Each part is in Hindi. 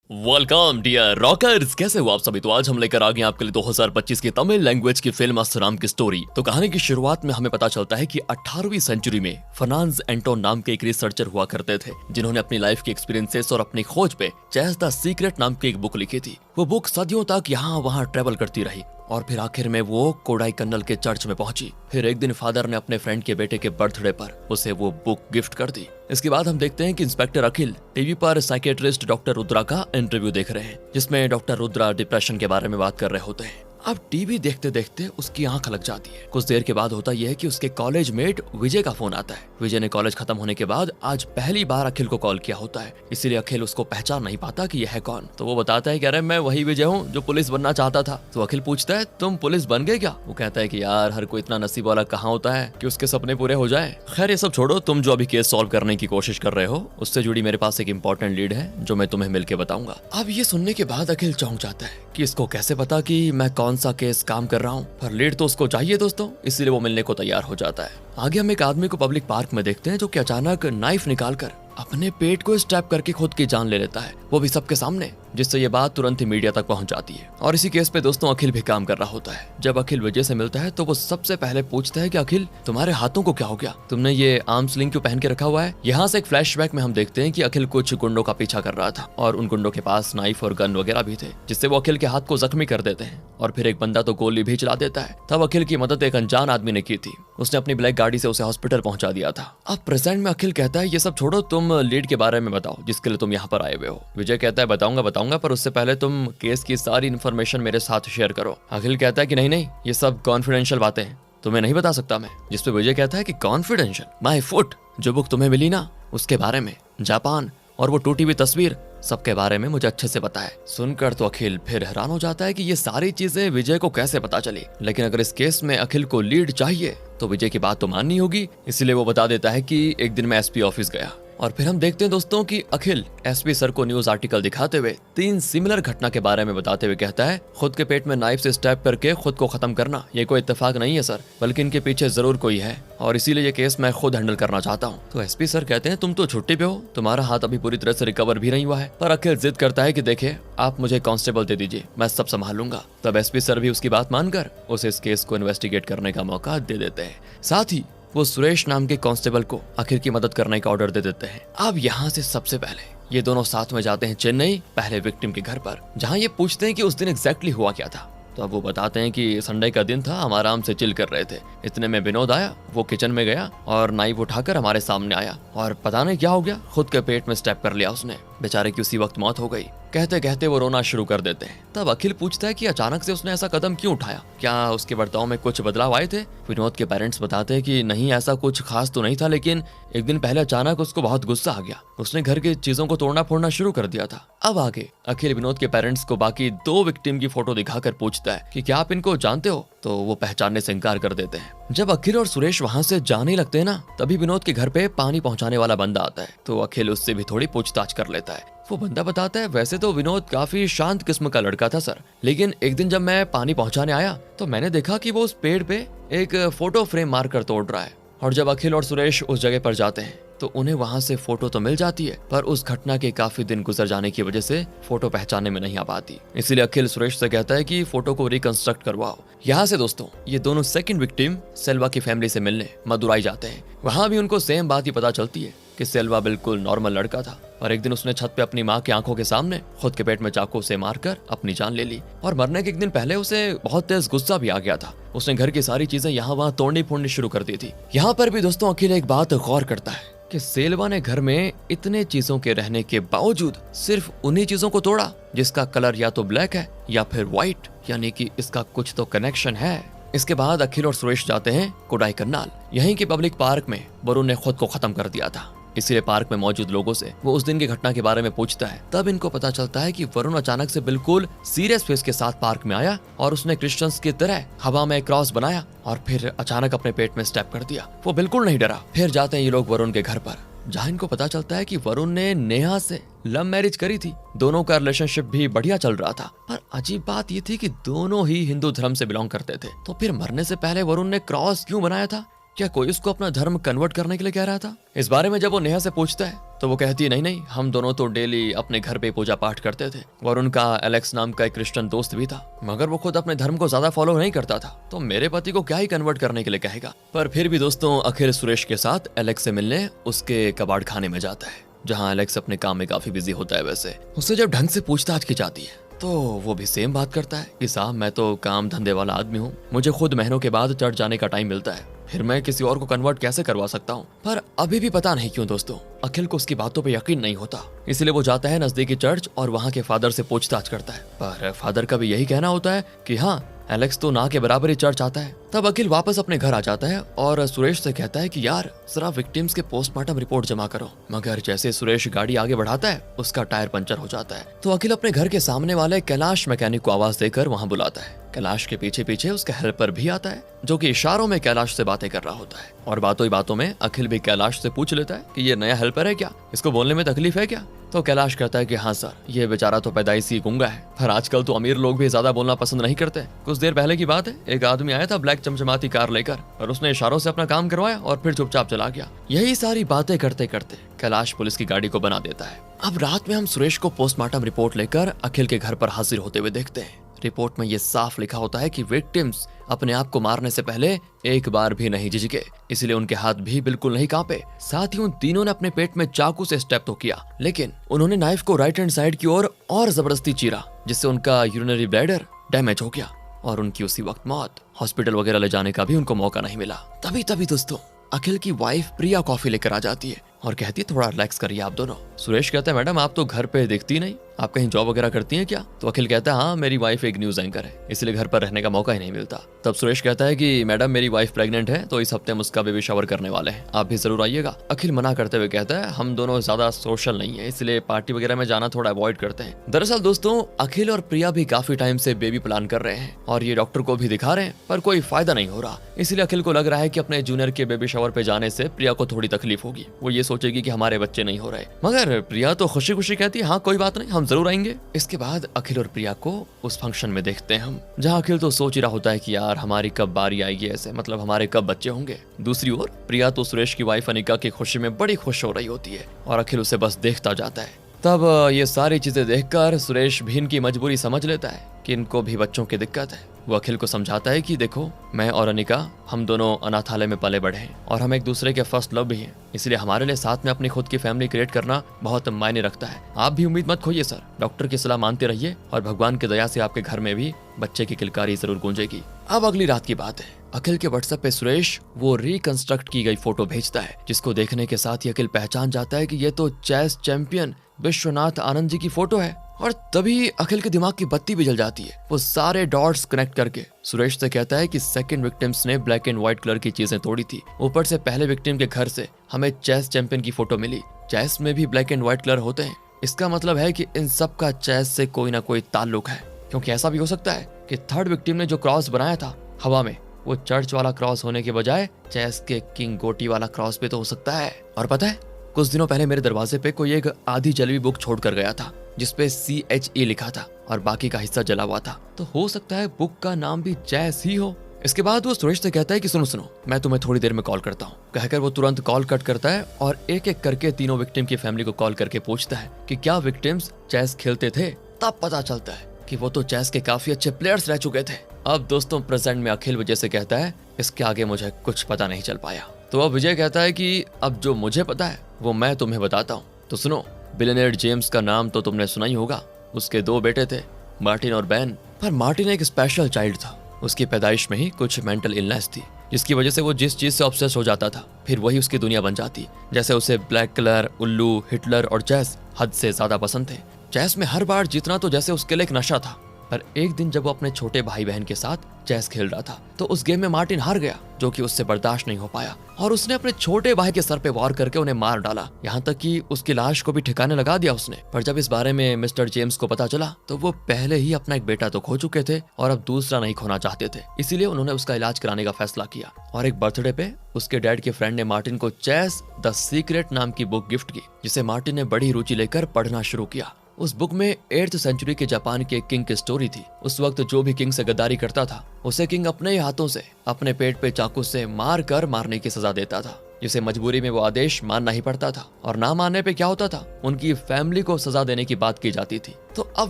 वेलकम डियर रॉकर्स, कैसे हो आप सभी। तो आज हम लेकर आ गए आपके लिए 2025 की तमिल लैंग्वेज की फिल्म असराम की स्टोरी। तो कहानी की शुरुआत में हमें पता चलता है कि 18वीं सेंचुरी में फर्नांड एंटोन नाम के एक रिसर्चर हुआ करते थे, जिन्होंने अपनी लाइफ के एक्सपीरियंसेस और अपनी खोज पे चेस द सीक्रेट नाम की एक बुक लिखी थी। वो बुक सदियों तक यहाँ वहाँ ट्रेवल करती रही और फिर आखिर में वो कोडाईकन्नल के चर्च में पहुंची। फिर एक दिन फादर ने अपने फ्रेंड के बेटे के बर्थडे पर उसे वो बुक गिफ्ट कर दी। इसके बाद हम देखते हैं कि इंस्पेक्टर अखिल टीवी पर साइकेट्रिस्ट डॉक्टर रुद्रा का इंटरव्यू देख रहे हैं, जिसमें डॉक्टर रुद्रा डिप्रेशन के बारे में बात कर रहे होते हैं। अब टीवी देखते देखते उसकी आंख लग जाती है। कुछ देर के बाद होता यह है कि उसके कॉलेज मेट विजय का फोन आता है। विजय ने कॉलेज खत्म होने के बाद आज पहली बार अखिल को कॉल किया होता है, इसीलिए अखिल उसको पहचान नहीं पाता कि यह है कौन। तो वो बताता है कि अरे मैं वही विजय हूँ जो पुलिस बनना चाहता था। तो अखिल पूछता है तुम पुलिस बन गए क्या? वो कहता है कि यार हर कोई इतना नसीब वाला कहाँ होता है कि उसके सपने पूरे हो जाए। खैर ये सब छोड़ो, तुम जो अभी केस सॉल्व करने की कोशिश कर रहे हो उससे जुड़ी मेरे पास एक इंपॉर्टेंट लीड है जो मैं तुम्हें मिलकर बताऊंगा। अब ये सुनने के बाद अखिल चौंक जाता है कि इसको कैसे पता कि मैं कौन सा केस काम कर रहा हूँ, पर लीड तो उसको चाहिए दोस्तों, इसीलिए वो मिलने को तैयार हो जाता है। आगे हम एक आदमी को पब्लिक पार्क में देखते हैं जो कि अचानक नाइफ निकालकर अपने पेट को स्टैब करके खुद की जान ले लेता है, वो भी सबके सामने, जिससे ये बात तुरंत ही मीडिया तक पहुंच जाती है। और इसी केस पे दोस्तों अखिल भी काम कर रहा होता है। जब अखिल विजय से मिलता है तो वो सबसे पहले पूछता है कि अखिल तुम्हारे हाथों को क्या हो गया, तुमने ये आर्म्स लिंक क्यों पहन के रखा हुआ है। यहाँ से एक फ्लैशबैक में हम देखते हैं कि अखिल कुछ गुंडों का पीछा कर रहा था और उन गुंडों के पास नाइफ और गन वगैरह भी थे, जिससे वो अखिल के हाथ को जख्मी कर देते हैं और फिर एक बंदा तो गोली भी चला देता है। तब अखिल की मदद एक अनजान आदमी ने की थी, उसने अपनी ब्लैक गाड़ी से उसे हॉस्पिटल पहुंचा दिया था। अब प्रेजेंट में अखिल कहता है ये सब छोड़ो, तुम लीड के बारे में बताओ जिसके लिए तुम यहाँ पर आए हुए हो। विजय कहता है बताऊंगा पर उससे पहले तुम केस की सारी इन्फॉर्मेशन मेरे साथ शेयर करो। अखिल कहता है कि नहीं ये सब कॉन्फिडेंशियल बातें हैं, तुम्हें नहीं बता सकता मैं। जिसपे विजय कहता है कि कॉन्फिडेंशियल माय फुट, जो बुक तुम्हें मिली ना उसके बारे में, जापान और वो टूटी हुई तस्वीर, सबके बारे में मुझे अच्छे से पता है। सुनकर तो अखिल फिर हैरान हो जाता है कि ये सारी चीजें विजय को कैसे पता चली। लेकिन अगर इस केस में अखिल को लीड चाहिए तो विजय की बात तो माननी होगी, इसलिए वो बता देता है कि एक दिन मैं एसपी ऑफिस गया और फिर हम देखते हैं दोस्तों कि अखिल एसपी सर को न्यूज आर्टिकल दिखाते हुए 3 सिमिलर घटना के बारे में बताते हुए कहता है खुद के पेट में नाइफ से स्टैब करके खुद को खत्म करना ये कोई इत्तेफाक नहीं है सर, बल्कि इनके पीछे जरूर कोई है और इसीलिए ये केस मैं खुद हैंडल करना चाहता हूँ। तो एसपी सर कहते हैं तुम तो छुट्टी पे हो, तुम्हारा हाथ अभी पूरी तरह से रिकवर भी नहीं हुआ है। पर अखिल जिद करता है कि देखिए आप मुझे कांस्टेबल दे दीजिए, मैं सब संभाल लूंगा। तब एसपी सर भी उसकी बात मानकर उसे इस केस को इन्वेस्टिगेट करने का मौका दे देते हैं। साथ ही वो सुरेश नाम के कांस्टेबल को अखिल की मदद करने का ऑर्डर दे देते हैं। अब यहाँ से सबसे पहले ये दोनों साथ में जाते हैं चेन्नई पहले विक्टिम के घर पर, जहाँ ये पूछते हैं कि उस दिन एग्जैक्टली हुआ क्या था। तो अब वो बताते हैं कि संडे का दिन था, हम आराम से चिल कर रहे थे, इतने में विनोद आया, वो किचन में गया और नाइफ उठाकर हमारे सामने आया और पता नहीं क्या हो गया, खुद के पेट में स्टैब कर लिया उसने। बेचारे की उसी वक्त मौत हो गई। कहते कहते वो रोना शुरू कर देते हैं। तब अखिल पूछता है कि अचानक से उसने ऐसा कदम क्यों उठाया, क्या उसके बर्ताव में कुछ बदलाव आए थे। विनोद के पेरेंट्स बताते हैं कि नहीं ऐसा कुछ खास तो नहीं था, लेकिन एक दिन पहले अचानक उसको बहुत गुस्सा आ गया, उसने घर की चीजों को तोड़ना फोड़ना शुरू कर दिया था। अब आगे अखिल विनोद के पेरेंट्स को बाकी 2 विक्टिम की फोटो दिखाकर पूछता है कि क्या आप इनको जानते हो, तो वो पहचानने से इनकार कर देते हैं। जब अखिल और सुरेश वहाँ से जाने लगते हैं ना, तभी विनोद के घर पे पानी पहुँचाने वाला बंदा आता है। तो अखिल उससे भी थोड़ी पूछताछ कर लेता है। वो बंदा बताता है वैसे तो विनोद काफी शांत किस्म का लड़का था सर, लेकिन एक दिन जब मैं पानी पहुंचाने आया तो मैंने देखा कि वो उस पेड़ पे एक फोटो फ्रेम मारकर तोड़ रहा है। और जब अखिल और सुरेश उस जगह पर जाते हैं तो उन्हें वहां से फोटो तो मिल जाती है, पर उस घटना के काफी दिन गुजर जाने की वजह से फोटो पहचानने में नहीं आ पाती। इसीलिए अखिल सुरेश से कहता है कि फोटो को रिकंस्ट्रक्ट करवाओ। यहाँ से दोस्तों ये दोनों सेकंड विक्टिम सेल्वा की फैमिली से मिलने मदुराई जाते हैं। वहाँ भी उनको सेम बात ही पता चलती है कि सेल्वा बिल्कुल नॉर्मल लड़का था और एक दिन उसने छत पे अपनी माँ की आंखों के सामने खुद के पेट में चाकू से मारकर अपनी जान ले ली। और मरने के एक दिन पहले उसे बहुत तेज गुस्सा भी आ गया था, उसने घर की सारी चीजें यहाँ वहाँ तोड़नी फोड़नी शुरू कर दी थी। यहाँ पर भी दोस्तों अखिल एक बात गौर करता है कि सेल्वा ने घर में इतने चीजों के रहने के बावजूद सिर्फ उन्हीं चीजों को तोड़ा जिसका कलर या तो ब्लैक है या फिर व्हाइट, यानी कि इसका कुछ तो कनेक्शन है। इसके बाद अखिल और सुरेश जाते हैं कोडाईकन्नल। यहीं के पब्लिक पार्क में वरुण ने खुद को खत्म कर दिया था, इसीलिए पार्क में मौजूद लोगों से वो उस दिन की घटना के बारे में पूछता है। तब इनको पता चलता है कि वरुण अचानक से बिल्कुल सीरियस फेस के साथ पार्क में आया और उसने क्रिश्चियंस की तरह हवा में क्रॉस बनाया और फिर अचानक अपने पेट में स्टैब कर दिया। वो बिल्कुल नहीं डरा। फिर जाते हैं ये लोग वरुण के घर पर, जहाँ इनको पता चलता है कि वरुण ने नेहा से लव मैरिज करी थी। दोनों का रिलेशनशिप भी बढ़िया चल रहा था, पर अजीब बात ये थी कि दोनों ही हिंदू धर्म से बिलोंग करते थे। तो फिर मरने से पहले वरुण ने क्रॉस क्यों बनाया था, क्या कोई उसको अपना धर्म कन्वर्ट करने के लिए कह रहा था? इस बारे में जब वो नेहा से पूछता है तो वो कहती है नहीं नहीं, हम दोनों तो डेली अपने घर पे पूजा पाठ करते थे और उनका एलेक्स नाम का एक क्रिश्चियन दोस्त भी था, मगर वो खुद अपने धर्म को ज्यादा फॉलो नहीं करता था, तो मेरे पति को क्या ही कन्वर्ट करने के लिए कहेगा। पर फिर भी दोस्तों अखिल सुरेश के साथ एलेक्स से मिलने उसके कबाड़ खाने में जाता है, जहाँ एलेक्स अपने काम में काफी बिजी होता है। वैसे उससे जब ढंग से पूछताछ की जाती है तो वो भी सेम बात करता है कि साहब मैं तो काम धंधे वाला आदमी हूँ, मुझे खुद महीनों के बाद चर्च जाने का टाइम मिलता है, फिर मैं किसी और को कन्वर्ट कैसे करवा सकता हूँ। पर अभी भी पता नहीं क्यों दोस्तों अखिल को उसकी बातों पे यकीन नहीं होता, इसलिए वो जाता है नजदीकी चर्च और वहाँ के फादर से पूछताछ करता है। पर फादर का भी यही कहना होता है कि हाँ एलेक्स तो ना के बराबर ही चर्च आता है। तब अखिल वापस अपने घर आ जाता है और सुरेश से कहता है कि यार जरा विक्टिम्स के पोस्टमार्टम रिपोर्ट जमा करो, मगर जैसे सुरेश गाड़ी आगे बढ़ाता है उसका टायर पंचर हो जाता है। तो अखिल अपने घर के सामने वाले कैलाश मैकेनिक को आवाज देकर वहाँ बुलाता है। कैलाश के पीछे पीछे उसका हेल्पर भी आता है जो कि इशारों में कैलाश से बातें कर रहा होता है, और बातों ही बातों में अखिल भी कैलाश से पूछ लेता है कि ये नया हेल्पर है क्या, इसको बोलने में तकलीफ है क्या? तो कैलाश कहता है कि हाँ सर, ये बेचारा तो पैदाइशी गूंगा है, पर आजकल तो अमीर लोग भी ज्यादा बोलना पसंद नहीं करते। कुछ देर पहले की बात है, एक आदमी आया था ब्लैक चमचमाती कार लेकर और उसने इशारों से अपना काम करवाया और फिर चुपचाप चला गया। यही सारी बातें करते करते कैलाश पुलिस की गाड़ी को बना देता है। अब रात में हम सुरेश को पोस्टमार्टम रिपोर्ट लेकर अखिल के घर पर हाजिर होते हुए देखते हैं। रिपोर्ट में ये साफ लिखा होता है कि विक्टिम्स अपने आप को मारने से पहले एक बार भी नहीं झिझके, इसलिए उनके हाथ भी बिल्कुल नहीं कांपे। साथ ही उन तीनों ने अपने पेट में चाकू से स्टेप तो किया, लेकिन उन्होंने नाइफ को राइट हैंड साइड की ओर और जबरदस्ती चीरा, जिससे उनका यूरिनरी ब्लैडर डैमेज हो गया और उनकी उसी वक्त मौत। हॉस्पिटल वगैरह ले जाने का भी उनको मौका नहीं मिला। तभी दोस्तों अखिल की वाइफ प्रिया कॉफी लेकर आ जाती है और कहती है थोड़ा रिलैक्स करिए आप दोनों। सुरेश कहता है मैडम आप तो घर पे दिखती नहीं, आप कहीं जॉब वगैरह करती हैं क्या? तो अखिल कहता है हाँ मेरी वाइफ एक न्यूज एंकर है, इसलिए घर पर रहने का मौका ही नहीं मिलता। तब सुरेश कहता है कि मैडम मेरी वाइफ प्रेग्नेंट है, तो इस हफ्ते हम उसका बेबी शावर करने वाले हैं, आप भी जरूर आइएगा। अखिल मना करते हुए कहता है हम दोनों ज्यादा सोशल नहीं है, इसलिए पार्टी वगैरह में जाना थोड़ा अवॉइड करते हैं। दरअसल दोस्तों अखिल और प्रिया भी काफी टाइम से बेबी प्लान कर रहे हैं और ये डॉक्टर को भी दिखा रहे हैं, पर कोई फायदा नहीं हो रहा। इसलिए अखिल को लग रहा है कि अपने जूनियर के बेबी शावर पे जाने से प्रिया को थोड़ी तकलीफ होगी, वो ये सोचेगी कि हमारे बच्चे नहीं हो रहे, मगर प्रिया तो खुशी खुशी कहती है हाँ कोई बात नहीं, हम जरूर आएंगे। इसके बाद अखिल और प्रिया को उस फंक्शन में देखते हैं हम, जहाँ अखिल तो सोच ही रहा होता है कि यार हमारी कब बारी आएगी, ऐसे मतलब हमारे कब बच्चे होंगे। दूसरी ओर प्रिया तो सुरेश की वाइफ अनिका की खुशी में बड़ी खुश हो रही होती है और अखिल उसे बस देखता जाता है। तब ये सारी चीजें देखकर सुरेश भी इनकी मजबूरी समझ लेता है कि इनको भी बच्चों की दिक्कत है। वो अखिल को समझाता है कि देखो मैं और अनिका हम दोनों अनाथालय में पले बढ़े हैं और हम एक दूसरे के फर्स्ट लव भी हैं, इसलिए हमारे लिए साथ में अपनी खुद की फैमिली क्रिएट करना बहुत मायने रखता है। आप भी उम्मीद मत खोइए सर, डॉक्टर की सलाह मानते रहिए और भगवान की दया से आपके घर में भी बच्चे की किलकारी जरूर गूंजेगी। अब अगली रात की बात है, अखिल के व्हाट्सएप पे सुरेश वो रिकंस्ट्रक्ट की गई फोटो भेजता है, जिसको देखने के साथ ही अखिल पहचान जाता है कि ये तो चेस चैंपियन विश्वनाथ आनंद जी की फोटो है। और तभी अखिल के दिमाग की बत्ती भी जल जाती है। वो सारे डॉट्स कनेक्ट करके सुरेश से कहता है कि सेकंड विक्टिम्स ने ब्लैक एंड व्हाइट कलर की चीजें तोड़ी थी, ऊपर से पहले विक्टिम के घर से हमें चेस चैंपियन की फोटो मिली, चेस में भी ब्लैक एंड व्हाइट कलर होते हैं, इसका मतलब है कि इन सब का चेस से कोई ना कोई ताल्लुक है। क्योंकि ऐसा भी हो सकता है कि थर्ड विक्टिम ने जो क्रॉस बनाया था हवा में, वो चर्च वाला क्रॉस होने के बजाय चेस के किंग गोटी वाला क्रॉस भी तो हो सकता है। और पता है कुछ दिनों पहले मेरे दरवाजे पे कोई एक आधी जली हुई बुक छोड़ कर गया था, जिसपे CHE लिखा था और बाकी का हिस्सा जला हुआ था, तो हो सकता है बुक का नाम भी चेस ही हो। इसके बाद वो सुरेश से कहता है कि सुनो मैं तुम्हें थोड़ी देर में कॉल करता हूँ। कहकर वो तुरंत कॉल कट करता है और एक एक करके तीनों विक्टिम की फैमिली को कॉल करके पूछता है कि क्या विक्टिम्स चेस खेलते थे। तब पता चलता है कि वो तो चेस के काफी अच्छे प्लेयर्स रह चुके थे। अब दोस्तों प्रेजेंट में अखिल विजय से कहता है इसके आगे मुझे कुछ पता नहीं चल पाया। तो अब विजय कहता है कि अब जो मुझे पता है वो मैं तुम्हें बताता हूँ। तो सुनो, बिलियनेयर जेम्स का नाम तो तुमने सुना ही होगा। उसके 2 बेटे थे, मार्टिन और बैन। पर मार्टिन एक स्पेशल चाइल्ड था, उसकी पैदाइश में ही कुछ मेंटल इलनेस थी, जिसकी वजह से वो जिस चीज से ऑब्सेस हो जाता था फिर वही उसकी दुनिया बन जाती। जैसे उसे ब्लैक कलर, उल्लू, हिटलर और चेस हद से ज्यादा पसंद थे। चेस में हर बार जीतना तो जैसे उसके लिए एक नशा था। पर एक दिन जब वो अपने छोटे भाई बहन के साथ चेस खेल रहा था तो उस गेम में मार्टिन हार गया, जो कि उससे बर्दाश्त नहीं हो पाया और उसने अपने छोटे भाई के सर पे वार करके उन्हें मार डाला। यहाँ तक कि उसकी लाश को भी ठिकाने लगा दिया उसने। पर जब इस बारे में मिस्टर जेम्स को पता चला तो वो पहले ही अपना एक बेटा तो खो चुके थे और अब दूसरा नहीं खोना चाहते थे, इसीलिए उन्होंने उसका इलाज कराने का फैसला किया। और एक बर्थडे पे उसके डैड के फ्रेंड ने मार्टिन को चेस द सीक्रेट नाम की बुक गिफ्ट की, जिसे मार्टिन ने बड़ी रुचि लेकर पढ़ना शुरू किया। उस बुक में 8th सेंचुरी के जापान के किंग की स्टोरी थी। उस वक्त जो भी किंग से गद्दारी करता था उसे किंग अपने ही हाथों से अपने पेट पे चाकू से मार कर मारने की सजा देता था, जिसे मजबूरी में वो आदेश मानना ही पड़ता था। और ना मानने पे क्या होता था, उनकी फैमिली को सजा देने की बात की जाती थी। तो अब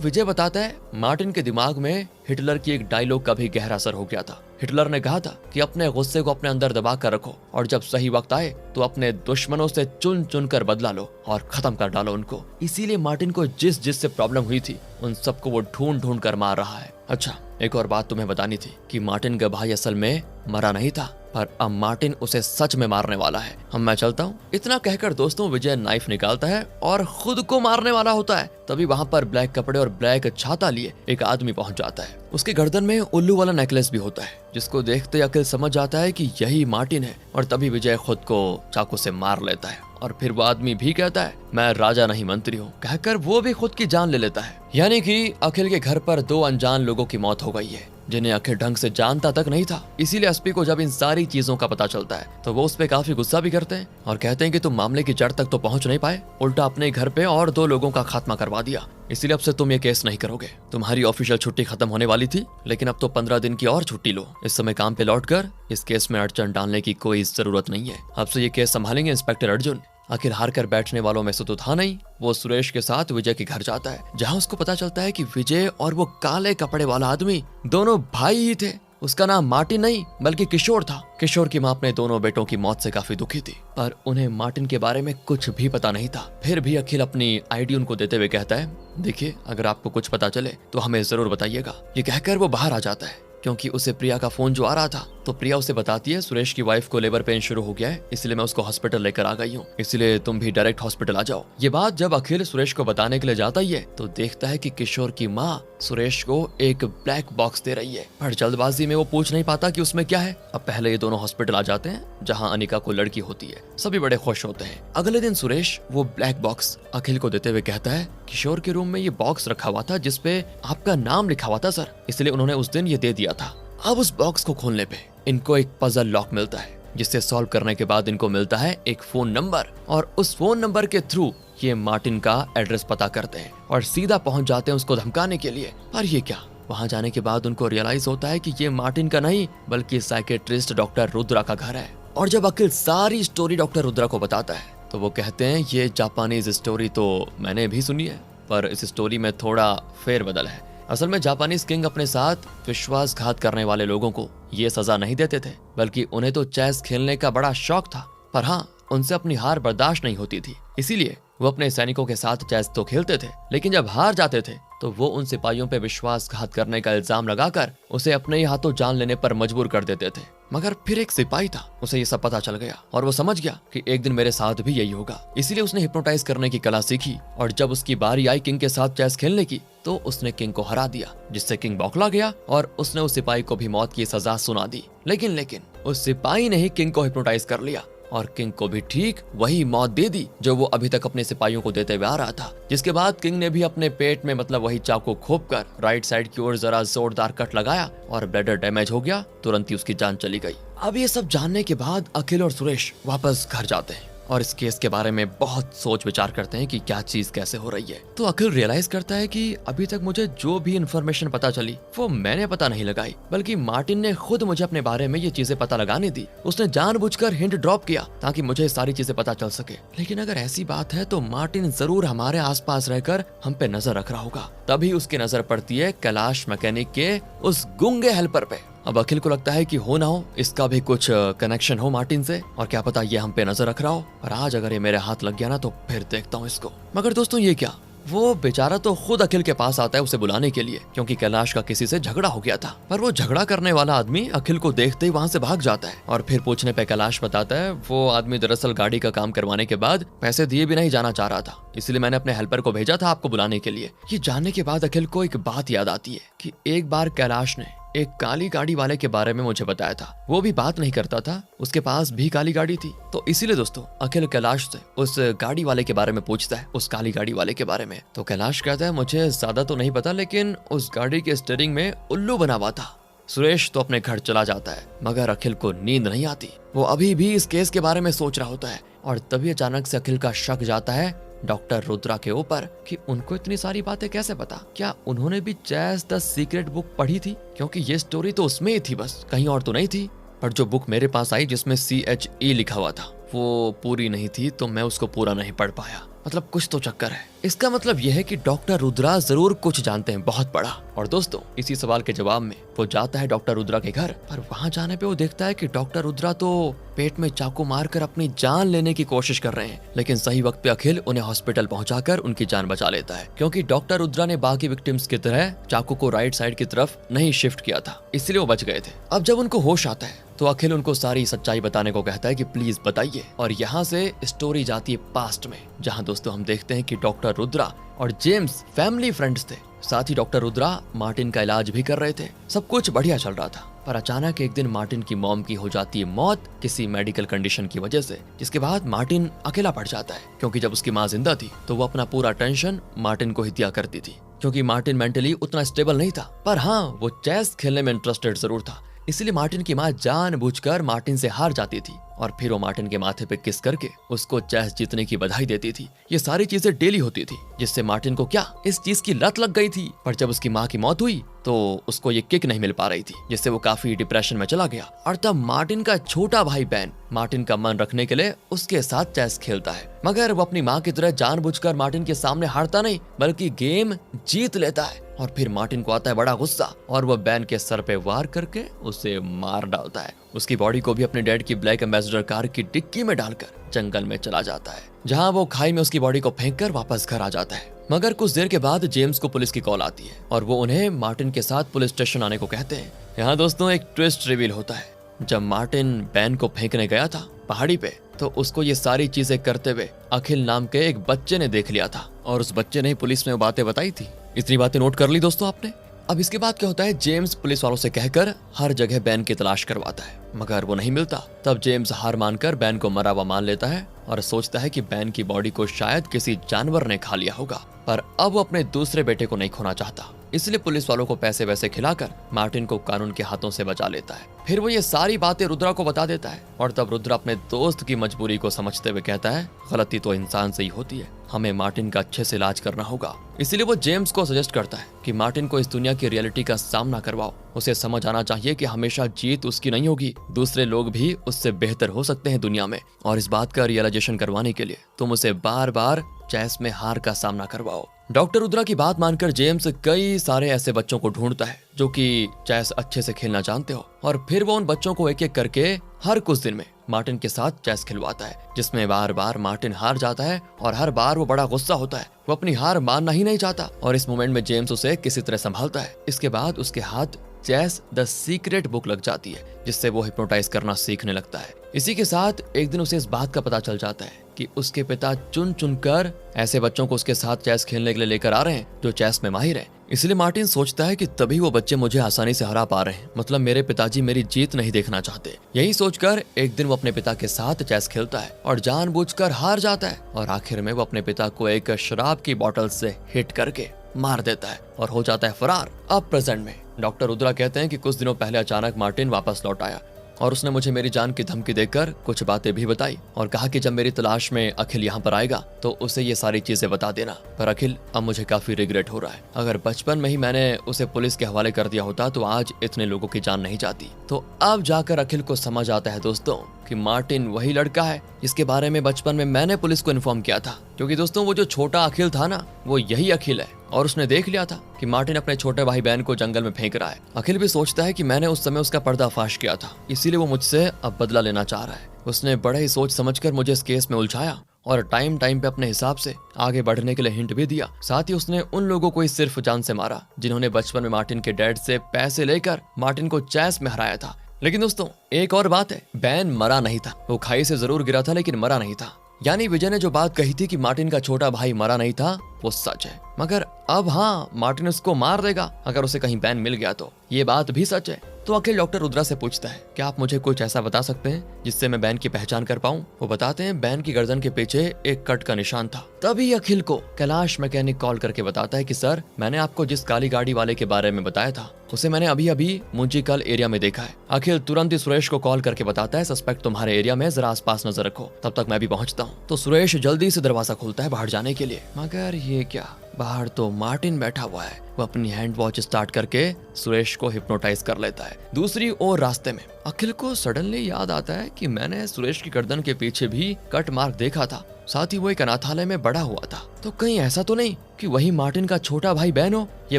विजय बताता है मार्टिन के दिमाग में हिटलर की एक डायलॉग का भी गहरा असर हो गया था। हिटलर ने कहा था कि अपने गुस्से को अपने अंदर दबा कर रखो और जब सही वक्त आए तो अपने दुश्मनों से चुन चुन कर बदला लो और खत्म कर डालो उनको। इसीलिए मार्टिन को जिस से प्रॉब्लम हुई थी उन सबको वो ढूंढ ढूंढ कर मार रहा है। अच्छा, एक और बात तुम्हें बतानी थी कि मार्टिन का भाई असल में मरा नहीं था, पर अब मार्टिन उसे सच में मारने वाला है। हम मैं चलता हूँ। इतना कहकर दोस्तों विजय नाइफ निकालता है और खुद को मारने वाला होता है। तभी वहाँ पर ब्लैक कपड़े और ब्लैक छाता लिए एक आदमी पहुँच जाता है। उसके गर्दन में उल्लू वाला नेकलेस भी होता है, जिसको देखते अखिल समझ जाता है कि यही मार्टिन है। और तभी विजय खुद को चाकू से मार लेता है और फिर वो आदमी भी कहता है मैं राजा नहीं मंत्री हूँ कहकर वो भी खुद की जान ले लेता है। यानी कि अखिल के घर पर 2 अनजान लोगों की मौत हो गई है, जिन्हें अखिल ढंग से जानता तक नहीं था। इसीलिए एसपी को जब इन सारी चीजों का पता चलता है तो वो उस पे काफी गुस्सा भी करते हैं और कहते हैं कि तुम मामले की जड़ तक तो पहुंच नहीं पाए, उल्टा अपने घर पे और 2 लोगों का खात्मा करवा दिया। इसीलिए अब से तुम ये केस नहीं करोगे। तुम्हारी ऑफिशियल छुट्टी खत्म होने वाली थी, लेकिन अब तो 15 दिन की और छुट्टी लो। इस समय काम पे लौटकर इस केस में अड़चन डालने की कोई जरूरत नहीं है। अब से ये केस संभालेंगे इंस्पेक्टर अर्जुन। आखिर हार कर बैठने वालों में से तो था नहीं। वो सुरेश के साथ विजय के घर जाता है, जहां उसको पता चलता है कि विजय और वो काले कपड़े वाला आदमी दोनों भाई ही थे। उसका नाम मार्टिन नहीं बल्कि किशोर था। किशोर की मां अपने दोनों बेटों की मौत से काफी दुखी थी, पर उन्हें मार्टिन के बारे में कुछ भी पता नहीं था। फिर भी अखिल अपनी आईडी उनको देते हुए कहता है देखिए, अगर आपको कुछ पता चले तो हमें जरूर बताइएगा। ये कहकर वो बाहर आ जाता है क्योंकि उसे प्रिया का फोन जो आ रहा था, तो प्रिया उसे बताती है सुरेश की वाइफ को लेबर पेन शुरू हो गया है, इसलिए मैं उसको हॉस्पिटल लेकर आ गई हूँ, इसलिए तुम भी डायरेक्ट हॉस्पिटल आ जाओ। ये बात जब अखिल सुरेश को बताने के लिए जाता ही है तो देखता है कि किशोर की माँ सुरेश को एक ब्लैक बॉक्स दे रही है, पर जल्दबाजी में वो पूछ नहीं पाता कि उसमें क्या है। अब पहले ये दोनों हॉस्पिटल आ जाते हैं जहाँ अनिका को लड़की होती है। सभी बड़े खुश होते हैं। अगले दिन सुरेश वो ब्लैक बॉक्स अखिल को देते हुए कहता है किशोर के रूम में ये बॉक्स रखा हुआ था जिसपे आपका नाम लिखा हुआ था सर, इसलिए उन्होंने उस दिन ये दे दिया था। अब उस बॉक्स को खोलने पे इनको एक पजल लॉक मिलता है, जिससे सॉल्व करने के बाद इनको मिलता है एक फोन नंबर और उस फोन नंबर के थ्रू ये मार्टिन का एड्रेस पता करते हैं और सीधा पहुंच जाते हैं उसको धमकाने के लिए। पर ये क्या, वहां जाने के बाद उनको रियलाइज होता है कि ये मार्टिन का नहीं बल्कि साइकेट्रिस्ट डॉक्टर रुद्रा का घर है। और जब अखिल सारी स्टोरी डॉक्टर रुद्रा को बताता है तो वो कहते हैं ये जापानीज स्टोरी तो मैंने भी सुनी है, पर इस स्टोरी में थोड़ा फेरबदल है। असल में जापानीज किंग अपने साथ विश्वासघात करने वाले लोगों को ये सजा नहीं देते थे, बल्कि उन्हें तो चेस खेलने का बड़ा शौक था, पर हाँ उनसे अपनी हार बर्दाश्त नहीं होती थी। इसीलिए वो अपने सैनिकों के साथ चेस तो खेलते थे, लेकिन जब हार जाते थे तो वो उन सिपाहियों पे विश्वासघात करने का इल्जाम लगाकर उसे अपने ही हाथों जान लेने पर मजबूर कर देते थे। मगर फिर एक सिपाही था, उसे ये सब पता चल गया और वो समझ गया कि एक दिन मेरे साथ भी यही होगा। इसीलिए उसने हिप्नोटाइज करने की कला सीखी और जब उसकी बारी आई किंग के साथ चेस खेलने की तो उसने किंग को हरा दिया, जिससे किंग बौखला गया और उसने उस सिपाही को भी मौत की सजा सुना दी। लेकिन उस सिपाही ने ही किंग को हिप्नोटाइज कर लिया और किंग को भी ठीक वही मौत दे दी जो वो अभी तक अपने सिपाहियों को देते हुए आ रहा था। जिसके बाद किंग ने भी अपने पेट में मतलब वही चाकू खोपकर राइट साइड की ओर जरा जोरदार कट लगाया और ब्लडर डैमेज हो गया, तुरंत ही उसकी जान चली गई। अब ये सब जानने के बाद अखिल और सुरेश वापस घर जाते हैं और इस केस के बारे में बहुत सोच विचार करते हैं कि क्या चीज कैसे हो रही है। तो अखिल रियलाइज करता है कि अभी तक मुझे जो भी इन्फॉर्मेशन पता चली वो मैंने पता नहीं लगाई, बल्कि मार्टिन ने खुद मुझे अपने बारे में ये चीजें पता लगाने दी। उसने जानबूझकर हिंट ड्रॉप किया ताकि मुझे सारी चीजें पता चल सके। लेकिन अगर ऐसी बात है तो मार्टिन जरूर हमारे आसपास रहकर हम पे नजर रख रहा होगा। तभी उसकी नजर पड़ती है कैलाश मैकेनिक के उस गूंगे हेल्पर पे। अब अखिल को लगता है कि हो ना हो इसका भी कुछ कनेक्शन हो मार्टिन से, और क्या पता ये हम पे नजर रख रहा हो। और आज अगर ये मेरे हाथ लग गया ना तो फिर देखता हूँ इसको। मगर दोस्तों ये क्या, वो बेचारा तो खुद अखिल के पास आता है उसे बुलाने के लिए, क्योंकि कैलाश का किसी से झगड़ा हो गया था। पर वो झगड़ा करने वाला आदमी अखिल को देखते ही वहाँ से भाग जाता है और फिर पूछने पे कैलाश बताता है वो आदमी दरअसल गाड़ी का काम करवाने के बाद पैसे दिए भी नहीं जाना चाह रहा था, इसलिए मैंने अपने हेल्पर को भेजा था आपको बुलाने के लिए। ये जानने के बाद अखिल को एक बात याद आती है कि एक बार कैलाश ने एक काली गाड़ी वाले के बारे में मुझे बताया था। वो भी बात नहीं करता था, उसके पास भी काली गाड़ी थी। तो इसीलिए दोस्तों अखिल कैलाश से उस गाड़ी वाले के बारे में पूछता है, उस काली गाड़ी वाले के बारे में। तो कैलाश कहता है मुझे ज्यादा तो नहीं पता, लेकिन उस गाड़ी के स्टीयरिंग में उल्लू बना हुआ था। सुरेश तो अपने घर चला जाता है, मगर अखिल को नींद नहीं आती। वो अभी भी इस केस के बारे में सोच रहा होता है और तभी अचानक से अखिल का शक जाता है डॉक्टर रुद्रा के ऊपर कि उनको इतनी सारी बातें कैसे पता। क्या उन्होंने भी चेस द सीक्रेट बुक पढ़ी थी? क्योंकि ये स्टोरी तो उसमें ही थी, बस कहीं और तो नहीं थी। पर जो बुक मेरे पास आई जिसमें CHE लिखा हुआ था वो पूरी नहीं थी, तो मैं उसको पूरा नहीं पढ़ पाया। मतलब कुछ तो चक्कर है। इसका मतलब यह है कि डॉक्टर रुद्रा जरूर कुछ जानते हैं बहुत बड़ा। और दोस्तों, इसी सवाल के जवाब में वो जाता है डॉक्टर रुद्रा के घर, पर वहां जाने पे वो देखता है कि डॉक्टर रुद्रा तो पेट में चाकू मारकर अपनी जान लेने की कोशिश कर रहे हैं। लेकिन सही वक्त पे अखिल उन्हें हॉस्पिटल पहुंचाकर उनकी जान बचा लेता है, क्योंकि डॉक्टर रुद्रा ने बाकी विक्टिम्स की तरह चाकू को राइट साइड की तरफ नहीं शिफ्ट किया था, इसलिए वो बच गए थे। अब जब उनको होश आता है तो अखिल उनको सारी सच्चाई बताने को कहता है कि प्लीज बताइए। और यहाँ से स्टोरी जाती है पास्ट में, जहाँ दोस्तों हम देखते हैं कि डॉक्टर रुद्रा और जेम्स फैमिली फ्रेंड्स थे। साथ ही डॉक्टर रुद्रा मार्टिन का इलाज भी कर रहे थे। सब कुछ बढ़िया चल रहा था, पर अचानक एक दिन मार्टिन की मॉम की हो जाती है मौत किसी मेडिकल कंडीशन की वजह से, जिसके बाद मार्टिन अकेला पड़ जाता है। क्योंकि जब उसकी माँ जिंदा थी तो वो अपना पूरा टेंशन मार्टिन को ही दिया करती थी, क्योंकि मार्टिन मेंटली उतना स्टेबल नहीं था। पर हाँ, वो चेस खेलने में इंटरेस्टेड जरूर था, इसलिए मार्टिन की माँ जानबूझकर मार्टिन से हार जाती थी और फिर वो मार्टिन के माथे पे किस करके उसको चेस जीतने की बधाई देती थी। ये सारी चीजें डेली होती थी, जिससे मार्टिन को क्या इस चीज की लत लग गई थी। पर जब उसकी माँ की मौत हुई तो उसको ये किक नहीं मिल पा रही थी, जिससे वो काफी डिप्रेशन में चला गया। और तब मार्टिन का छोटा भाई बैन मार्टिन का मन रखने के लिए उसके साथ चेस खेलता है, मगर वो अपनी माँ की तरह जानबूझकर मार्टिन के सामने हारता नहीं, बल्कि गेम जीत लेता है। और फिर मार्टिन को आता है बड़ा गुस्सा और वो बैन के सर पे वार करके उसे मार डालता है। उसकी बॉडी को भी अपने डैड की ब्लैक एम्बेसडर कार की डिक्की में डालकर जंगल में चला जाता है, जहां वो खाई में उसकी बॉडी को फेंककर वापस घर आ जाता है। मगर कुछ देर के बाद जेम्स को पुलिस की कॉल आती है और वो उन्हें मार्टिन के साथ पुलिस स्टेशन आने को कहते हैं। यहाँ दोस्तों एक ट्विस्ट रिवील होता है। जब मार्टिन बैन को फेंकने गया था पहाड़ी पे, तो उसको ये सारी चीजें करते हुए अखिल नाम के एक बच्चे ने देख लिया था, और उस बच्चे ने पुलिस में वो बातें बताई थी। इतनी बातें नोट कर ली दोस्तों आपने। अब इसके बाद क्या होता है, जेम्स पुलिस वालों से कहकर हर जगह बैन की तलाश करवाता है, मगर वो नहीं मिलता। तब जेम्स हार मानकर बैन को मरा हुआ मान लेता है और सोचता है कि बैन की बॉडी को शायद किसी जानवर ने खा लिया होगा। पर अब वो अपने दूसरे बेटे को नहीं खोना चाहता, इसलिए पुलिस वालों को पैसे वैसे खिलाकर मार्टिन को कानून के हाथों से बचा लेता है। फिर वो ये सारी बातें रुद्रा को बता देता है, और तब रुद्रा अपने दोस्त की मजबूरी को समझते हुए कहता है, गलती तो इंसान से ही होती है, हमें मार्टिन का अच्छे से इलाज करना होगा। इसलिए वो जेम्स को सजेस्ट करता है कि मार्टिन को इस दुनिया की रियलिटी का सामना करवाओ। उसे समझ आना चाहिए कि हमेशा जीत उसकी नहीं होगी, दूसरे लोग भी उससे बेहतर हो सकते हैं दुनिया में। और इस बात का रियलाइजेशन करवाने के लिए तुम उसे बार बार चेस में हार का सामना करवाओ। डॉक्टर रुद्रा की बात मानकर जेम्स कई सारे ऐसे बच्चों को ढूंढता है जो कि चेस अच्छे से खेलना जानते हो, और फिर वो उन बच्चों को एक एक करके हर कुछ दिन में मार्टिन के साथ चेस खिलवाता है, जिसमें बार बार मार्टिन हार जाता है और हर बार वो बड़ा गुस्सा होता है। वो अपनी हार मानना ही नहीं चाहता, और इस मोमेंट में जेम्स उसे किसी तरह संभालता है। इसके बाद उसके हाथ चेस द सीक्रेट बुक लग जाती है, जिससे वो हिप्नोटाइज करना सीखने लगता है। इसी के साथ एक दिन उसे इस बात का पता चल जाता है कि उसके पिता चुन चुनकर ऐसे बच्चों को उसके साथ चेस खेलने के लिए लेकर आ रहे हैं जो चेस में माहिर हैं। इसलिए मार्टिन सोचता है कि तभी वो बच्चे मुझे आसानी से हरा पा रहे हैं, मतलब मेरे पिताजी मेरी जीत नहीं देखना चाहते। यही सोचकर एक दिन वो अपने पिता के साथ चेस खेलता है और जानबूझकर हार जाता है, और आखिर में वो अपने पिता को एक शराब की बोतल से हिट करके मार देता है और हो जाता है फरार। अब प्रेजेंट में डॉक्टर रुद्रा कहते हैं कि कुछ दिनों पहले अचानक मार्टिन वापस लौट आया और उसने मुझे मेरी जान की धमकी देकर कुछ बातें भी बताई, और कहा कि जब मेरी तलाश में अखिल यहाँ पर आएगा तो उसे ये सारी चीजें बता देना। पर अखिल, अब मुझे काफी रिग्रेट हो रहा है। अगर बचपन में ही मैंने उसे पुलिस के हवाले कर दिया होता तो आज इतने लोगों की जान नहीं जाती। तो अब जाकर अखिल को समझ आता है दोस्तों कि मार्टिन वही लड़का है जिसके बारे में बचपन में मैंने पुलिस को इन्फॉर्म किया था। क्योंकि दोस्तों वो जो छोटा अखिल था ना, वो यही अखिल है, और उसने देख लिया था कि मार्टिन अपने छोटे भाई बहन को जंगल में फेंक रहा है। अखिल भी सोचता है कि मैंने उस समय उसका पर्दाफाश किया था, इसीलिए वो मुझसे अब बदला लेना चाह रहा है। उसने बड़े ही सोच समझकर मुझे इस केस में उलझाया और टाइम पे अपने हिसाब से आगे बढ़ने के लिए हिंट भी दिया। साथ ही उसने उन लोगों को ही सिर्फ जान से मारा जिन्होंने बचपन में मार्टिन के डैड से पैसे लेकर मार्टिन को चेस में हराया था। लेकिन दोस्तों एक और बात है, बैन मरा नहीं था। वो खाई से जरूर गिरा था लेकिन मरा नहीं था। यानी विजय ने जो बात कही थी कि मार्टिन का छोटा भाई मरा नहीं था, वो सच है। मगर अब हाँ, मार्टिन उसको मार देगा अगर उसे कहीं बैन मिल गया तो ये बात भी सच है। तो अखिल डॉक्टर रुद्रा से पूछता है, क्या आप मुझे कुछ ऐसा बता सकते हैं जिससे मैं बैन की पहचान कर पाऊं? वो बताते हैं बैन की गर्दन के पीछे एक कट का निशान था। तभी अखिल को कैलाश मैकेनिक कॉल करके बताता है कि सर, मैंने आपको जिस काली गाड़ी वाले के बारे में बताया था उसे मैंने अभी अभी मुंजीकल एरिया में देखा है। अखिल तुरंत ही सुरेश को कॉल करके बताता है सस्पेक्ट तुम्हारे एरिया में, जरा आसपास नजर रखो, तब तक मैं भी पहुंचता हूँ। तो सुरेश जल्दी से दरवाजा खोलता है बाहर जाने के लिए, मगर ये क्या, बाहर तो मार्टिन बैठा हुआ है। वो अपनी हैंड वॉच स्टार्ट करके सुरेश को हिप्नोटाइज कर लेता है। दूसरी ओर रास्ते में अखिल को सडनली याद आता है कि मैंने सुरेश की गर्दन के पीछे भी कट मार्क देखा था, साथ ही वो एक अनाथालय में बड़ा हुआ था। तो कहीं ऐसा तो नहीं कि वही मार्टिन का छोटा भाई बहन हो? ये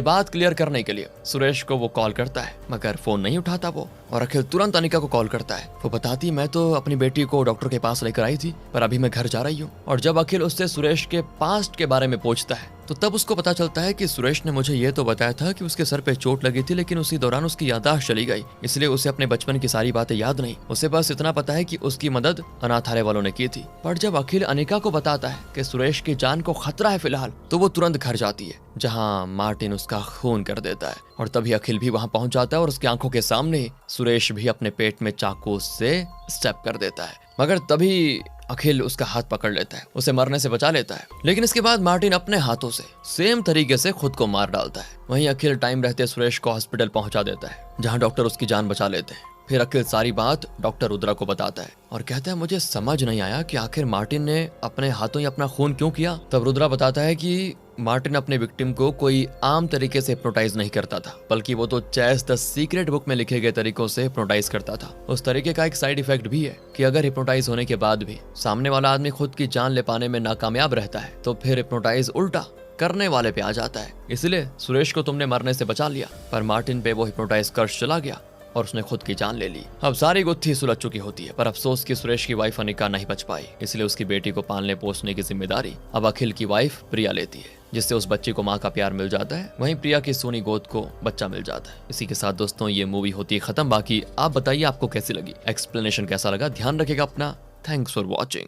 बात क्लियर करने के लिए सुरेश को वो कॉल करता है, मगर फोन नहीं उठाता वो, और अखिल तुरंत अनिका को कॉल करता है। वो बताती, मैं तो अपनी बेटी को डॉक्टर के पास लेकर आई थी, पर अभी मैं घर जा रही हूँ। और जब अखिल उससे सुरेश के पास्ट के बारे में पूछता है तो तब उसको पता चलता है कि सुरेश ने मुझे ये तो बताया था कि उसके सर पे चोट लगी थी, लेकिन उसी दौरान उसकी याददाश्त चली गई, इसलिए उसे अपने बचपन की सारी बातें याद नहीं। उसे बस इतना पता है कि उसकी मदद अनाथालय वालों ने की थी। पर जब अखिल अनिका को बताता है कि सुरेश की जान को खतरा है फिलहाल, तो वो तुरंत घर जाती है जहाँ मार्टिन उसका खून कर देता है। और तभी अखिल भी वहाँ पहुँच जाता है और उसकी आंखों के सामने सुरेश भी अपने पेट में चाकू से स्टेप कर देता है, मगर तभी अखिल उसका हाथ पकड़ लेता है, उसे मरने से बचा लेता है। लेकिन इसके बाद मार्टिन अपने हाथों से सेम तरीके से खुद को मार डालता है। वहीं अखिल टाइम रहते सुरेश को हॉस्पिटल पहुंचा देता है, जहां डॉक्टर उसकी जान बचा लेते हैं। फिर अखिल सारी बात डॉक्टर रुद्रा को बताता है और कहता है, मुझे समझ नहीं आया कि आखिर मार्टिन ने अपने हाथों ही अपना खून क्यों किया। तब रुद्रा बताता है कि मार्टिन अपने विक्टिम को कोई आम तरीके से हिप्नोटाइज नहीं करता था, बल्कि वो तो चेस द सीक्रेट बुक में लिखे गए तरीकों से हिप्नोटाइज करता था। उस तरीके का एक साइड इफेक्ट भी है कि अगर हिप्नोटाइज होने के बाद भी सामने वाला आदमी खुद की जान ले पाने में नाकामयाब रहता है, तो फिर हिप्नोटाइज उल्टा करने वाले पे आ जाता है। इसलिए सुरेश को तुमने मरने से बचा लिया, पर मार्टिन पे वो हिप्नोटाइज कर चला गया और उसने खुद की जान ले ली। अब सारी गुत्थी सुलझ चुकी होती है, पर अफसोस कि सुरेश की वाइफ अनिका नहीं बच पाई, इसलिए उसकी बेटी को पालने पोसने की जिम्मेदारी अब अखिल की वाइफ प्रिया लेती है, जिससे उस बच्चे को माँ का प्यार मिल जाता है। वहीं प्रिया की सोनी गोद को बच्चा मिल जाता है। इसी के साथ दोस्तों ये मूवी होती है खत्म। बाकी आप बताइए आपको कैसी लगी, एक्सप्लेनेशन कैसा लगा। ध्यान रखिएगा अपना। Thanks for watching.